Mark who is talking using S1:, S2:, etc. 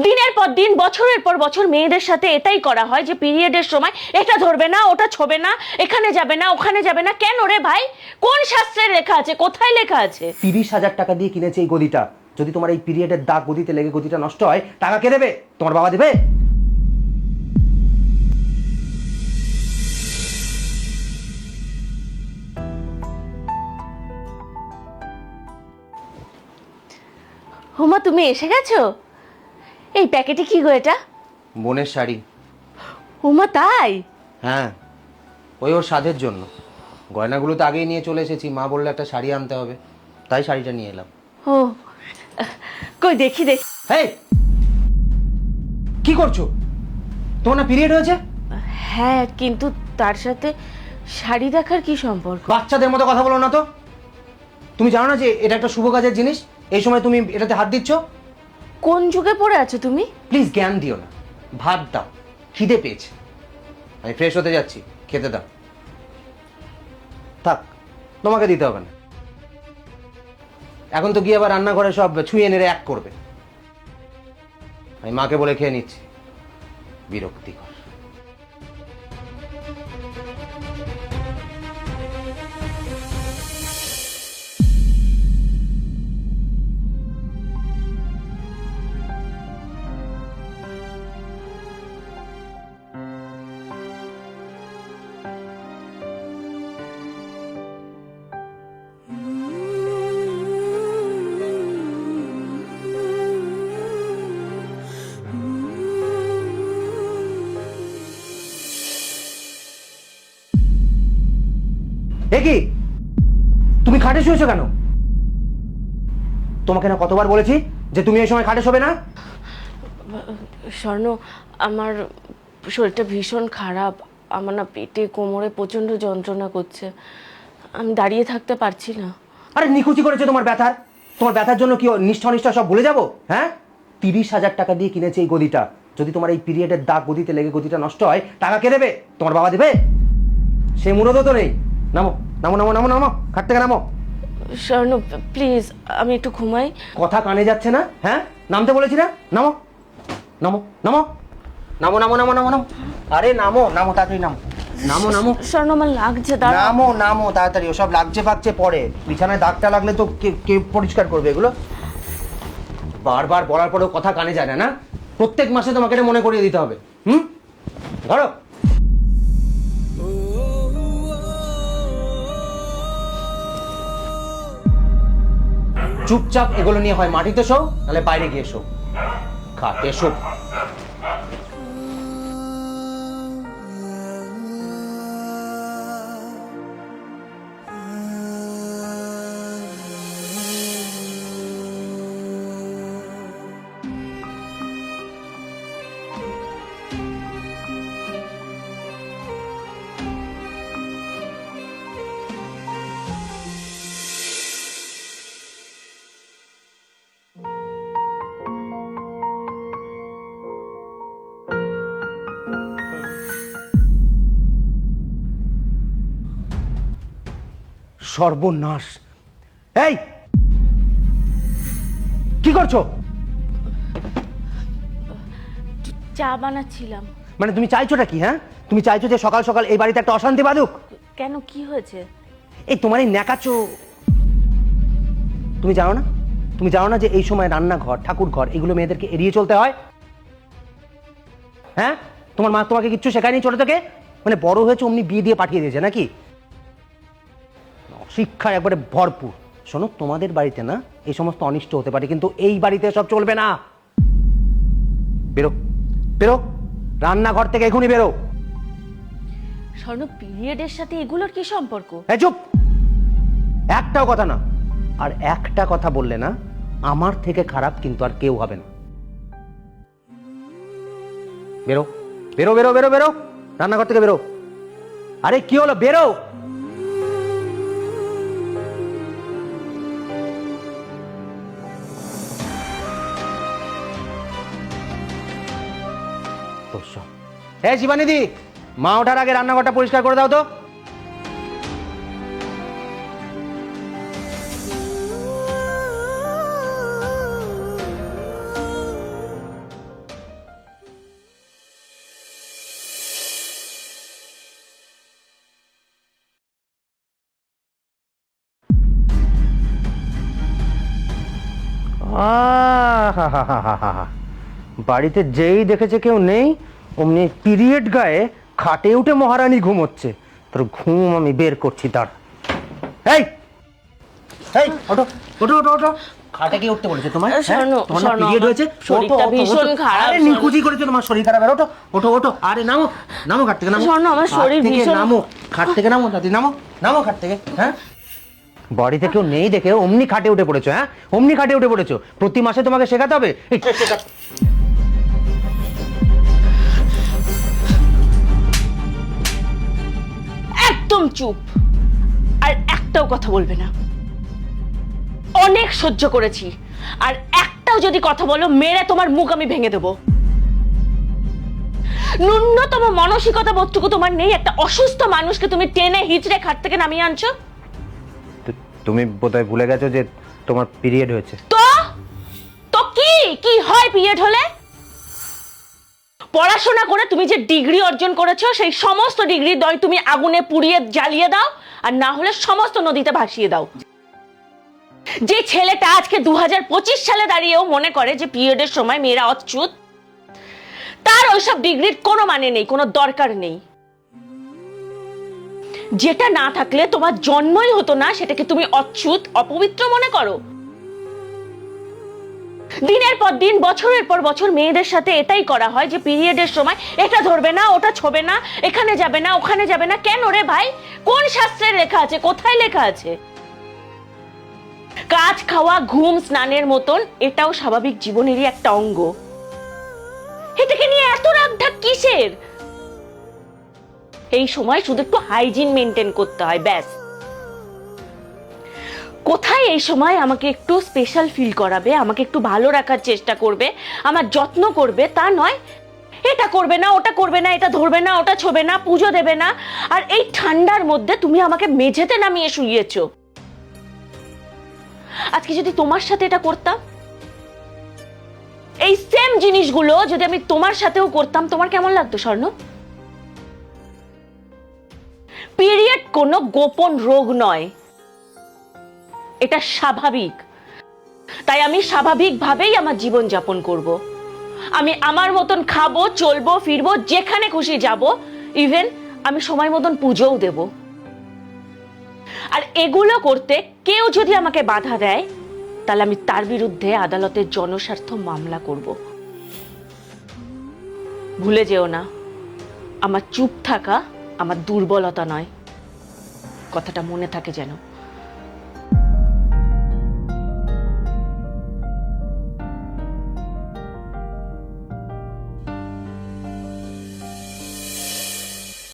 S1: দিনের পর দিন বছরের পর বছর মেয়েদের সাথে এটাই করা হয় যে পিরিয়ডের সময় এটা ধরবে না, ওটা ছোবে না, এখানে যাবে না, ওখানে যাবে না। কেন রে ভাই? কোন শাস্ত্রে লেখা আছে? কোথায় লেখা আছে?
S2: 30,000 টাকা দিয়ে কিনেছে এই গদিটা। যদি তোমার এই পিরিয়ডের দাগ গদিতে লেগে গদিটা নষ্ট হয়, টাকা কে দেবে? তোমার বাবা দেবে?
S1: হুমা, তুমি এসে গেছো? এই প্যাকেটে কি গো এটা?
S2: বোনের শাড়ি।
S1: হুমা, তাই?
S2: হ্যাঁ, ওই ওর সাধের জন্য। গয়নাগুলো তো আগেই নিয়ে চলে এসেছি, মা বললে একটা শাড়ি আনতে হবে, তাই শাড়িটা নিয়ে এলাম।
S1: ও, কই দেখি দেখি।
S2: হেই, কি করছো? তোমার না পিরিয়ড হয়েছে?
S1: হ্যাঁ, কিন্তু তার সাথে শাড়ি দেখার কি সম্পর্ক?
S2: বাচ্চাদের মতো কথা বলো না তো। তুমি জানো না যে এটা একটা শুভ কাজের জিনিস? এই সময় তুমি এটাতে হাত দিচ্ছ।
S1: কোন যুগে পড়ে আছো তুমি?
S2: প্লিজ জ্ঞান দিও না, ভাত দাও, খিদে পেয়েছে। আমি ফ্রেশ হতে যাচ্ছি, খেতে দাও। থাক, তোমাকে দিতে হবে না। এখন তো গিয়ে আবার রান্নাঘরে সব ছুঁয়ে নেড়ে এক করবে। আমি মাকে বলে খেয়ে নিচ্ছি। বিরক্তিকর। এ কি, তুমি খাটে শুয়েছো কেন? তোমাকে না কতবার বলেছি যে তুমি এই সময় খাটে শোবে না?
S1: স্বর্ণ, আমার শরীরটা ভীষণ খারাপ। আমার না পেটে কোমরে প্রচন্ড যন্ত্রণা করছে। আমি দাঁড়িয়ে থাকতে পারছি না।
S2: আরে নিকুচি করেছে তোমার ব্যথার। তোমার ব্যথার জন্য কি নিষ্ঠা নিষ্ঠা সব ভুলে যাবো? হ্যাঁ, 30,000 টাকা দিয়ে কিনেছে এই গদিটা। যদি তোমার এই পিরিয়ডের দাগ গদিতে লেগে গদিটা নষ্ট হয়, টাকা কে দেবে? তোমার বাবা দেবে? সে মুরদও তো নেই। নামো নামো নামো নামো নামো, খাট থেকে নামো।
S1: স্বর্ণ, প্লিজ, আমি একটু ঘুমাই।
S2: কথা কানে যাচ্ছে না? হ্যাঁ, নামতে বলেছি না? নামো নামো নামো নামো নামো নামো নামো নামো। আরে নামো নামো, তাড়াতাড়ি নামো নামো নামো
S1: স্বর্ণ, আমার লাগছে, দাঁড়া।
S2: নামো নামো তাড়াতাড়ি। ওসব লাগছে ফাগছে পরে, বিছানায় দাগটা লাগলে তো কে পরিষ্কার করবে এগুলো? বারবার বলার পরেও কথা কানে যায় না। না, প্রত্যেক মাসে তোমাকে এটা মনে করিয়ে দিতে হবে। ধরো। চুপচাপ এগুলো নিয়ে হয় মাটিতে শো, নাহলে বাইরে গিয়ে শো। খাটে শো। সর্বনাশ! এই, কি করছো?
S1: চা বানাচ্ছিলাম।
S2: মানে তুমি চাইছোটা কি? হ্যাঁ, তুমি চাইছো যে সকাল সকাল এই বাড়িতে একটা অশান্তি বাঁধুক?
S1: কেন, কি হয়েছে?
S2: এই তোমার এই ন্যাকাচো, তুমি জানো না? তুমি জানো না যে এই সময় রান্নাঘর, ঠাকুর ঘর, এগুলো মেয়েদেরকে এড়িয়ে চলতে হয়? হ্যাঁ, তোমার মা তোমাকে কিচ্ছু শেখায়নি ছোট থেকে? মানে বড় হয়েছে অমনি বিয়ে দিয়ে পাঠিয়ে দিয়েছে নাকি? শিক্ষায় একবারে ভরপুর। শোনো, তোমাদের বাড়িতে না এই সমস্ত অনিষ্ট হতে পারে, কিন্তু এই বাড়িতে সব চলবে না। বেরো বেরো, রান্নাঘর থেকে এখনই বেরো।
S1: স্বর্ণ, পিরিয়ডের সাথে এগুলোর কি সম্পর্ক?
S2: এই চুপ! একটাও কথা না। আর একটা কথা বললে না, আমার থেকে খারাপ কিন্তু আর কেউ হবে না। বেরো বেরো বেরো বেরো বেরো, রান্নাঘর থেকে বেরো। আরে কি হলো, বেরো। হ্যাঁ শিবানিদি, মা ওঠার আগে রান্নাঘরটা পরিষ্কার করে দাও তো। আহা, বাড়িতে যেই দেখেছে কেউ নেই অমনি পিরিয়ড গায়ে খাটে উঠে মহারানী ঘুমোচ্ছে। তোর ঘুম আমি বের করছি তার। এই এই ওঠো ওঠো ওঠো ওঠো, খাটে কি উঠতে বলেছে তোমার?
S1: শোনো,
S2: তোমার
S1: শোনো,
S2: পিরিয়ড
S1: আমার
S2: হয়েছে,
S1: শরীরটা
S2: ওঠো, ওঠো,
S1: ভীষণ
S2: ওঠো।
S1: খারাপ,
S2: আরে
S1: শোনো।
S2: নিকুচি করেছে তোমার শরীর খারাপ। ওঠো ওঠো ওঠো, আরে নামো নামো খাট থেকে, নামো।
S1: শোনো, আমার
S2: খাট
S1: শরীর
S2: থেকে
S1: ভীষণ-
S2: নামো, খাট থেকে নামো দাদি, নামো নামো খাট থেকে। হ্যাঁ, বাড়িতে কেউ নেই দেখে অমনি খাটে উঠে পড়েছো। হ্যাঁ, অমনি খাটে উঠে পড়েছো। প্রতি মাসে তোমাকে শেখাতে হবে।
S1: একদম চুপ, আর একটাও কথা বলবে না। অনেক সহ্য করেছি, আর একটাও যদি কথা বলো মেরে তোমার মুখ আমি ভেঙে দেবো। ন্যূনতম মানসিকতা বোধটুকু তোমার নেই। একটা অসুস্থ মানুষকে তুমি টেনে হিচড়ে খাট থেকে নামিয়ে আনছো।
S2: তুমি বোধহয় ভুলে গেছো যে তোমার পিরিয়ড হয়েছে।
S1: তো তো কি কি হয় পিরিয়ড হলে? পড়াশোনা করে তুমি যে ডিগ্রি অর্জন করেছো সেই সমস্ত ডিগ্রি দয় তুমি আগুনে পুড়িয়ে জ্বালিয়ে দাও, আর না হলে সমস্ত নদীতে ভাসিয়ে দাও। যে ছেলেটা আজকে 2025 সালে দাঁড়িয়েও মনে করে যে পিরিয়ডের সময় মেয়েরা অচ্যুত, তার ওইসব ডিগ্রির কোনো মানে নেই, কোনো দরকার নেই। যেটা না থাকলে তোমার জন্মই হতো না সেটাকে তুমি অচ্যুত, অপবিত্র মনে করো। দিনের পর দিন, বছরের পর বছর মেয়েদের সাথে এটাই করা হয় যে পিরিয়ডের সময় এটা ধরবে না, ওটা ছোবে না, এখানে যাবে না, ওখানে যাবে না। কেন রে ভাই? কোন শাস্ত্রে লেখা আছে? কোথায় লেখা আছে? কাজ, খাওয়া, ঘুম, স্নানের মতন এটাও স্বাভাবিক জীবনেরই একটা অঙ্গ। এটাকে নিয়ে এত রাগঢাক কিসের? এই সময় শুধু একটু হাইজিন মেনটেন করতে হয়, ব্যাস। কোথায় এই সময় আমাকে একটু স্পেশাল ফিল করাবে, আমাকে একটু ভালো রাখার চেষ্টা করবে, আমার যত্ন করবে, তা নয় এটা করবে না, ওটা করবে না, এটা ধরবে না, ওটা ছোবে না, পুজো দেবে না। আর এই ঠান্ডার মধ্যে তুমি আমাকে মেঝেতে নামিয়ে শুইয়েছো। আজকে যদি তোমার সাথে এটা করতাম, এই সেম জিনিসগুলো যদি আমি তোমার সাথেও করতাম, তোমার কেমন লাগতো স্বর্ণ? পিরিয়ড কোনো গোপন রোগ নয়, এটা স্বাভাবিক। তাই আমি স্বাভাবিকভাবেই আমার জীবন যাপন করব। আমি আমার মতন খাবো, চলবো, ফিরবো, যেখানে খুশি যাব, ইভেন আমি সময় মতন পুজোও দেব। আর এগুলো করতে কেউ যদি আমাকে বাধা দেয়, তাহলে আমি তার বিরুদ্ধে আদালতের জনস্বার্থ মামলা করব। ভুলে যেও না, আমার চুপ থাকা আমার দুর্বলতা নয়, কথাটা মনে থাকে যেন।